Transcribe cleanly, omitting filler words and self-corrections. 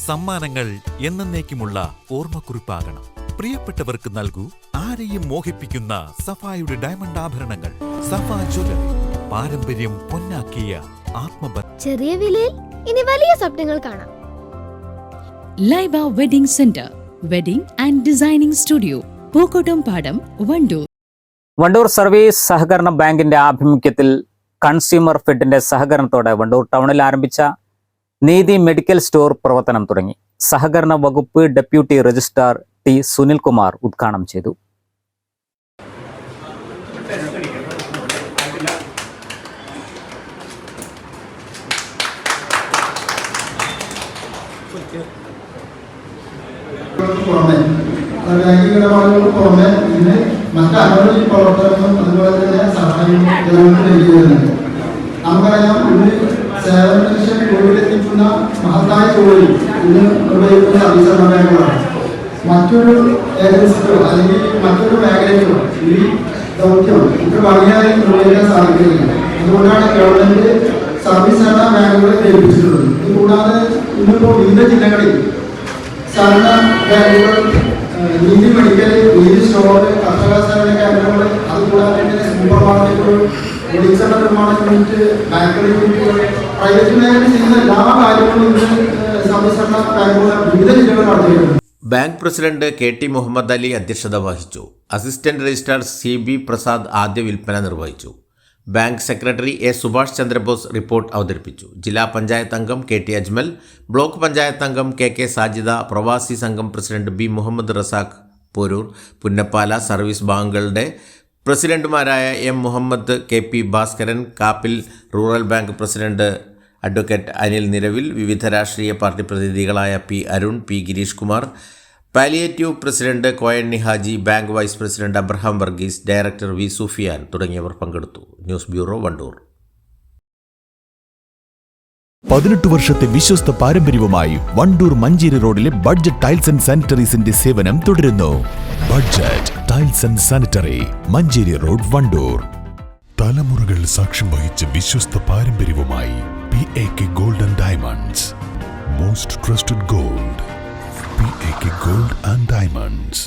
സമ്മാനങ്ങൾ എന്നേക്കുമുള്ള ഓർമ്മക്കുറിപ്പാകണം. പ്രിയപ്പെട്ടവർക്ക് നൽകൂ ആരെയും മോഹിപ്പിക്കുന്ന സഫായുടെ ഡയമണ്ട് ആഭരണങ്ങൾ. സഫ ജ്വല്ലറി, പാരമ്പര്യം പൊന്നാക്കിയ ആത്മബന്ധം. ചെറിയ വിലയിൽ ഇനി വലിയ സ്വപ്നങ്ങൾ കാണാം. Laiba wedding centre, wedding and designing studio, Pookkottumpadam, Wandoor. Wandoor service സഹകരണ ബാങ്കിന്റെ ആഭിമുഖ്യത്തിൽ കൺസ്യൂമർ ഫെഡിന്റെ സഹകരണത്തോടെ വണ്ടൂർ ടൗണിൽ ആരംഭിച്ച നീതി മെഡിക്കൽ സ്റ്റോർ പ്രവർത്തനം തുടങ്ങി. സഹകരണ വകുപ്പ് ഡെപ്യൂട്ടി രജിസ്ട്രാർ ടി സുനിൽകുമാർ ഉദ്ഘാടനം ചെയ്തു. ബാങ്കിടപാടുകൾക്ക് പുറമെ ഇന്ന് മറ്റനവധി പ്രവർത്തനങ്ങളും അതുപോലെ തന്നെ സഹായവും നൽകി വരുന്നുണ്ട്. നമുക്കറിയാം, ഇന്ന് സേവന ലക്ഷ്യം തൊഴിലെത്തിക്കുന്ന മഹത്തായ തൊഴിൽ ഇന്ന് നിർവഹിക്കുന്ന സർവീസ് ബാങ്കുകളാണ്. മറ്റൊരു ഏജൻസിക്കോ അല്ലെങ്കിൽ മറ്റൊരു മേഖലയ്ക്കോ ഈ ദൗത്യം ഇത്ര ഭംഗിയായി നിർവഹിക്കാൻ സാധിക്കുന്നില്ല. അതുകൊണ്ടാണ് ഗവൺമെന്റ് സർവീസ് സഹകരണ ബാങ്കുകളെ ഏൽപ്പിച്ചിട്ടുള്ളത്. ഇതുകൂടാതെ ഇന്നിപ്പോൾ വിവിധ ജില്ലകളിൽ സഹകരണ ബാങ്കുകൾ, നീതി മെഡിക്കൽ, നീതി സ്റ്റോർ, കർഷക സേവന കേന്ദ്രങ്ങൾ, അതുകൂടാതെ സൂപ്പർ മാർക്കറ്റുകൾ, വെളിച്ചെണ്ണ നിർമ്മാണ യൂണിറ്റ്, ബേക്കറി യൂണിറ്റുകൾ, പ്രൈവറ്റ് മേഖലയിൽ ചെയ്യുന്ന എല്ലാ കാര്യങ്ങളും ഇന്ന് സർവീസ് ബാങ്കുകൾ വിവിധ ജില്ലകളിൽ നടത്തിയിട്ടുണ്ട്. Bank president K T Muhammad Ali അധ്യക്ഷത വഹിച്ചു. അസിസ്റ്റന്റ് രജിസ്ട്രാർ CB പ്രസാദ് ആദ്യ വിൽപ്പന നിർവഹിച്ചു. Bank secretary A Subhash Chandrabose report അവതരിപ്പിച്ചു. ജില്ലാ പഞ്ചായത്ത് അംഗം KT അജ്മൽ, ബ്ലോക്ക് പഞ്ചായത്ത് അംഗം KK സാജിദ, പ്രവാസി സംഘം president B Muhammad Razak Porur, Punnappala service ബാങ്കുകളുടെ പ്രസിഡന്റുമാരായ M Muhammad, KP Bhaskaran, Kappil rural bank president advocate Anil Niravil, വിവിധ രാഷ്ട്രീയ പാർട്ടി പ്രതിനിധികളായ P Arun, P Girish Kumar, palliative president Koyanni Haji, bank vice president Abraham Varghese, director V Sufiyan തുടങ്ങിയവർ പങ്കെടുത്തു. News bureau, Wandoor. 18 വർഷത്തെ വിശ്വസ്ത പാരമ്പര്യവുമായി വണ്ടൂർ മഞ്ചേരി റോഡിലെ ബഡ്ജറ്റ് ടൈൽസ് ആൻഡ് സാനിറ്ററീസിന്റെ സേവനം തുടരുന്നു. Budget tiles and sanitary, Manjeri road, Wandoor. തലമുറകൾ സാക്ഷ്യം വഹിച്ച വിശ്വസ്ത പാരമ്പര്യവുമായി PAK gold and diamonds. Most trusted gold, PAK gold and diamonds.